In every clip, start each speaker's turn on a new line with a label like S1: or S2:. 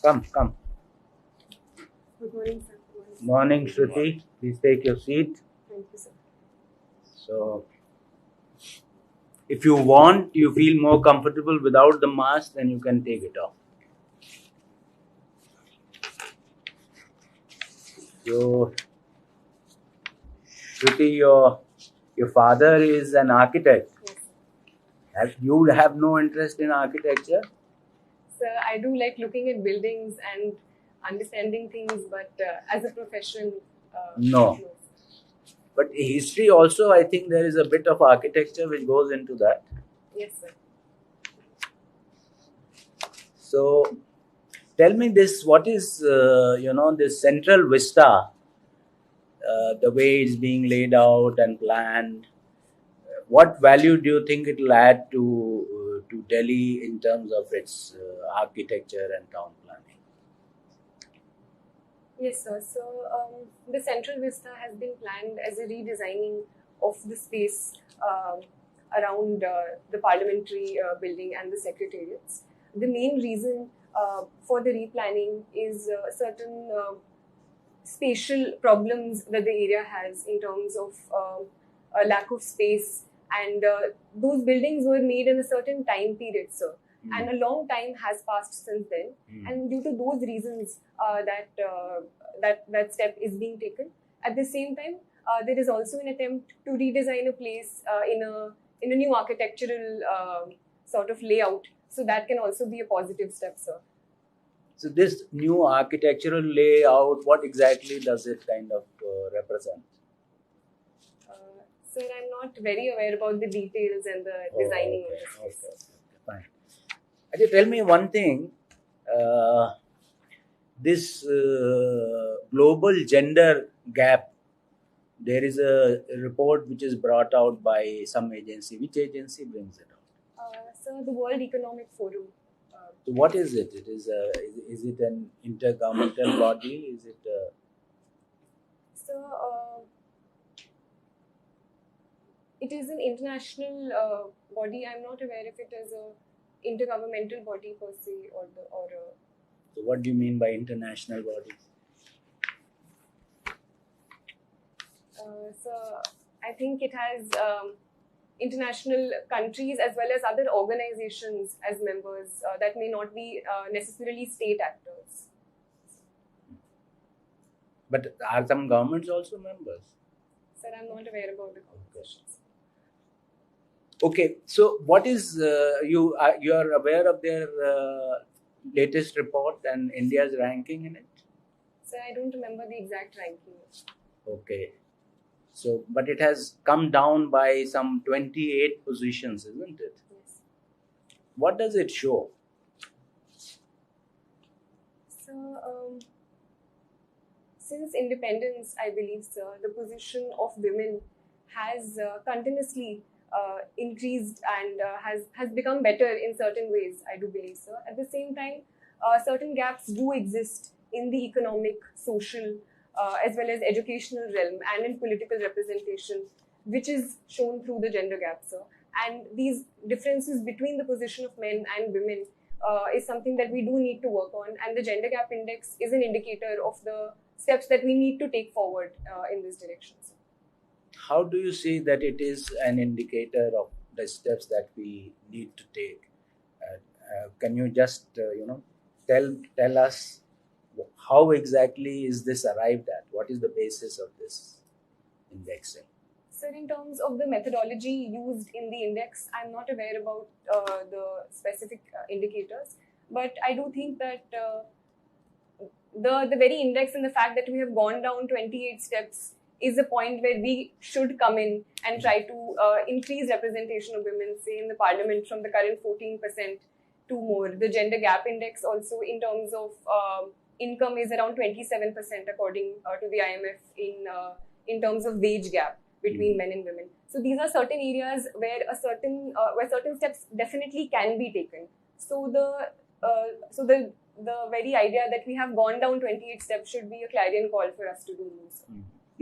S1: Come.
S2: Good morning, sir.
S1: Morning, Shruti. Please take your seat.
S2: Thank you, sir.
S1: So, if you want, you feel more comfortable without the mask, then you can take it off. So, Shruti, your father is an architect.
S2: Yes, sir.
S1: You have no interest in architecture?
S2: Sir, I do like looking at buildings and understanding things, but as a profession,
S1: No. But history also, I think there is a bit of architecture which goes into that.
S2: Yes, sir.
S1: So, tell me this: what is this central vista? The way it's being laid out and planned. What value do you think it will add to Delhi in terms of its architecture and town planning?
S2: Yes, sir. So the Central Vista has been planned as a redesigning of the space around the parliamentary building and the secretariats. The main reason for the replanning is certain spatial problems that the area has in terms of a lack of space, and those buildings were made in a certain time period, sir. And a long time has passed since then, and due to those reasons, that step is being taken. At the same time, there is also an attempt to redesign a place in a new architectural sort of layout, so that can also be a positive step, sir.
S1: So this new architectural layout, what exactly does it kind of represent?
S2: Sir, I'm not very aware about the details and the designing of the space.
S1: Okay, fine. Actually, tell me one thing. This global gender gap, there is a report which is brought out by some agency. Which agency brings it out?
S2: Sir, the World Economic Forum.
S1: So what is it? Is it an intergovernmental body? Is it?
S2: It is an international body. I'm not aware if it is a intergovernmental body per se or.
S1: So what do you mean by international body?
S2: So I think it has international countries as well as other organizations as members that may not be necessarily state actors.
S1: But are some governments also members?
S2: Sir, I'm not aware about the conversations.
S1: Okay, so what is you are aware of their latest report and India's ranking in it?
S2: Sir, I don't remember the exact ranking.
S1: Okay, so but it has come down by some 28 positions, isn't it?
S2: Yes.
S1: What does it show?
S2: So, since independence, I believe, sir, the position of women has continuously increased and has become better in certain ways, I do believe, sir. At the same time, certain gaps do exist in the economic, social, as well as educational realm and in political representation, which is shown through the gender gap, sir. And these differences between the position of men and women is something that we do need to work on. And the gender gap index is an indicator of the steps that we need to take forward in this direction, sir.
S1: How do you see that it is an indicator of the steps that we need to take? Can you just tell us how exactly is this arrived at? What is the basis of this indexing?
S2: Sir, in terms of the methodology used in the index, I'm not aware about the specific indicators, but I do think that the very index and the fact that we have gone down 28 steps is a point where we should come in and try to increase representation of women, say in the parliament from the current 14% to more. The gender gap index also in terms of income is around 27% according to the IMF in terms of wage gap between men and women. So these are certain areas where certain steps definitely can be taken. So the very idea that we have gone down 28 steps should be a clarion call for us to do so.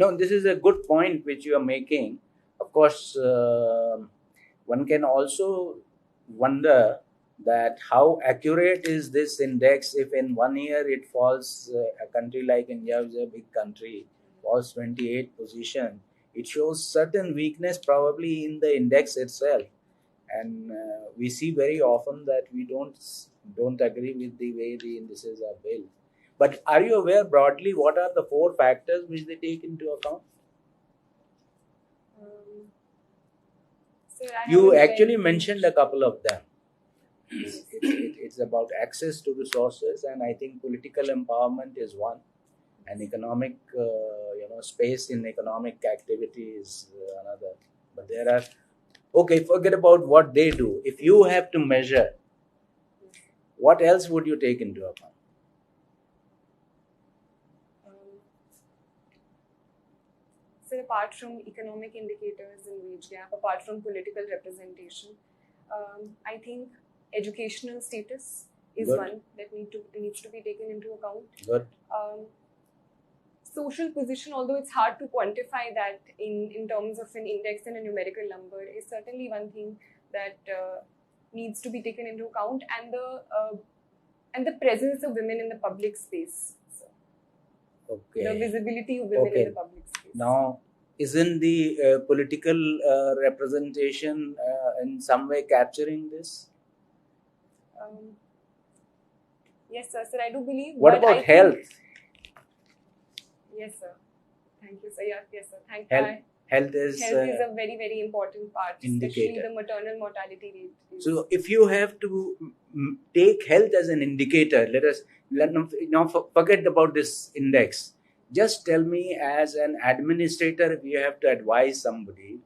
S1: No, this is a good point which you are making. Of course, one can also wonder that how accurate is this index if in 1 year it falls, a country like India, which is a big country, falls 28 position. It shows certain weakness probably in the index itself, and we see very often that we don't agree with the way the indices are built. But are you aware broadly what are the 4 factors which they take into account?
S2: Sir, I
S1: You
S2: haven't
S1: actually
S2: read-
S1: mentioned a couple of them.
S2: Yes.
S1: It's about access to resources, and I think political empowerment is one, and economic space in economic activity is another. But there are, okay, forget about what they do. If you have to measure, what else would you take into account?
S2: So apart from economic indicators and wage gap, apart from political representation, I think educational status is
S1: Good.
S2: one that needs to be taken into account.
S1: Good.
S2: Social position, although it's hard to quantify that in terms of an index and a numerical number, is certainly one thing that needs to be taken into account, and the presence of women in the public space. So,
S1: Okay.
S2: the visibility of women in the public space.
S1: Now, isn't the political representation in some way capturing this?
S2: Yes, sir. Sir, I do believe.
S1: What
S2: but
S1: about
S2: I
S1: health?
S2: think- Yes, sir. Thank you, sir. Yes, sir. Thank
S1: Health,
S2: you.
S1: health is
S2: Health is a very, very important part, especially
S1: indicator.
S2: the maternal mortality rate.
S1: So if you have to take health as an indicator, forget about this index. Just tell me, as an administrator, if you have to advise somebody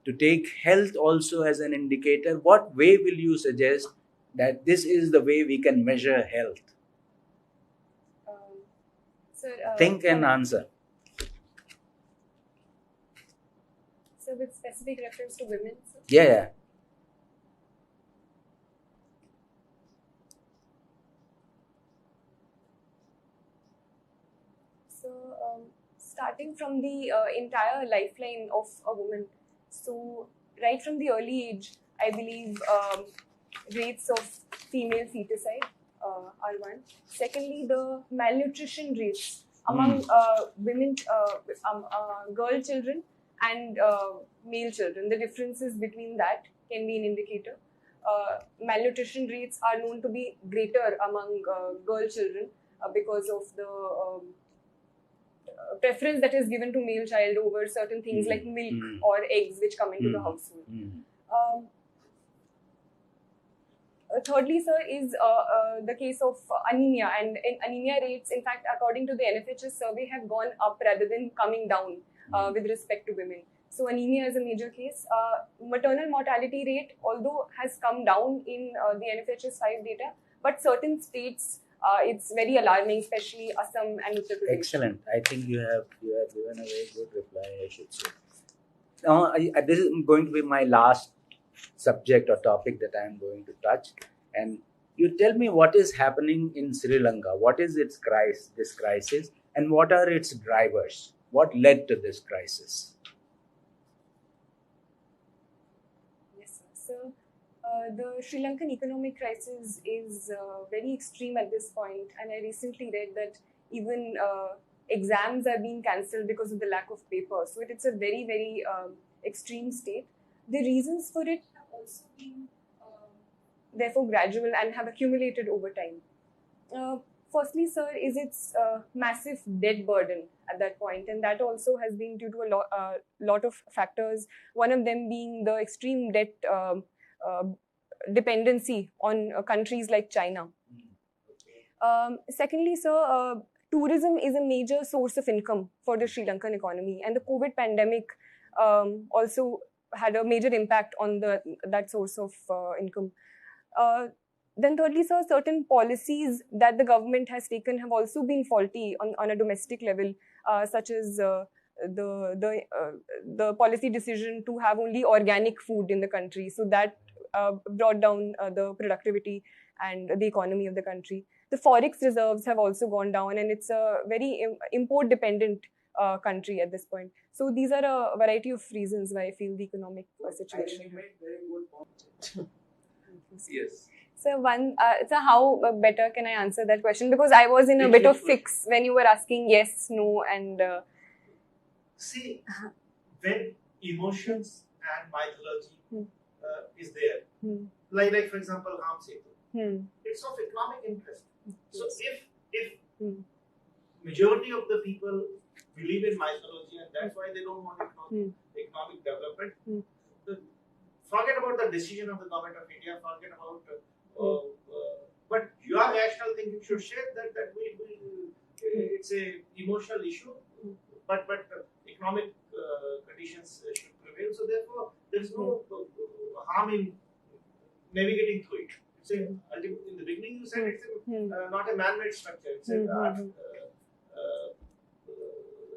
S1: to take health also as an indicator, what way will you suggest that this is the way we can measure health?
S2: Sir,
S1: Think and answer.
S2: So with specific reference to women, sir?
S1: Yeah.
S2: So, starting from the entire lifeline of a woman, so right from the early age, I believe rates of female feticide are one. Secondly, the malnutrition rates among women, girl children and male children. The differences between that can be an indicator. Malnutrition rates are known to be greater among girl children because of the preference that is given to male child over certain things like milk or eggs which come into the household. Thirdly, sir, is the case of anemia, and anemia rates, in fact, according to the NFHS survey, have gone up rather than coming down with respect to women. So anemia is a major case. Maternal mortality rate, although has come down in the NFHS 5 data, but certain states it's very alarming, especially Assam and Uttar Pradesh.
S1: Excellent. I think you have given a very good reply, I should say. Now, this is going to be my last subject or topic that I am going to touch. And you tell me what is happening in Sri Lanka. What is this crisis, and what are its drivers? What led to this crisis?
S2: Yes, sir. So, the Sri Lankan economic crisis is very extreme at this point, and I recently read that even exams are being cancelled because of the lack of paper. So it's a very, very extreme state. The reasons for it have also been therefore gradual and have accumulated over time. Firstly, sir, is its massive debt burden at that point, and that also has been due to a lot of factors. One of them being the extreme debt dependency on countries like China. Secondly, sir, tourism is a major source of income for the Sri Lankan economy, and the COVID pandemic also had a major impact on that source of income. Then thirdly, sir, certain policies that the government has taken have also been faulty on a domestic level, such as the policy decision to have only organic food in the country. So that brought down the productivity and the economy of the country. The forex reserves have also gone down, and it's a very import-dependent country at this point. So these are a variety of reasons why I feel the economic situation.
S1: You made very good points. Yes.
S2: So how better can I answer that question? Because I was in a bit of fix when you were asking yes, no, and
S3: see, when emotions and mythology is there, like for example, Ram Setu, it's of economic interest. So if majority of the people believe in mythology and that's why they don't want economic development, forget about the decision of the government of India, forget about but your rational thinking should share that it's a emotional issue, but economic conditions should prevail. So therefore, there is no harm in navigating through it. It's in the beginning you said it's not a man-made structure. It's a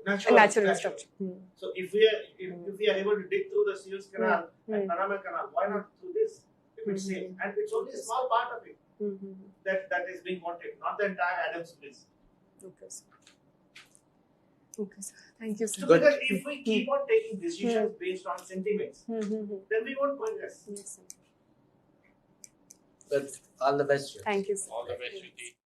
S3: natural structure. So if we are able to dig through the Suez Canal and Panama Canal, why not through this? If it's safe, and it's only a small part of it that is being wanted, not the entire Adams Bridge.
S2: Okay, sir. Okay, sir. Thank you, sir.
S3: So because if we keep on taking decisions based on sentiments, then we won't progress.
S2: Yes, sir.
S1: But all the best.
S2: Thank you, sir.
S4: All the best, Shruti.